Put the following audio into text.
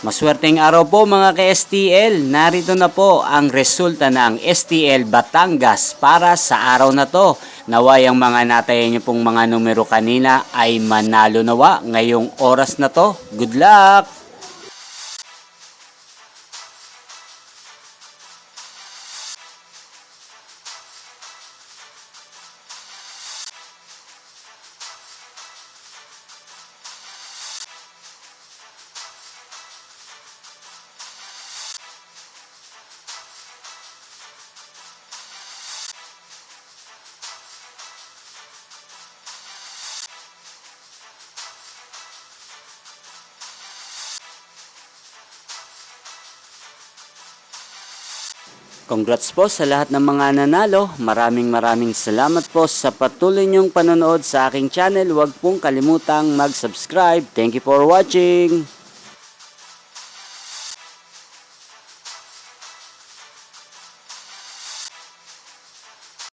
Maswerteng araw po mga ka-STL. Narito na po ang resulta ng STL Batangas para sa araw na to. Naway ang mga natayan niyo pong mga numero kanina ay manalo nawa ngayong oras na to. Good luck! Congrats po sa lahat ng mga nanalo. Maraming salamat po sa patuloy niyong panonood sa aking channel. Huwag pong kalimutang mag-subscribe. Thank you for watching.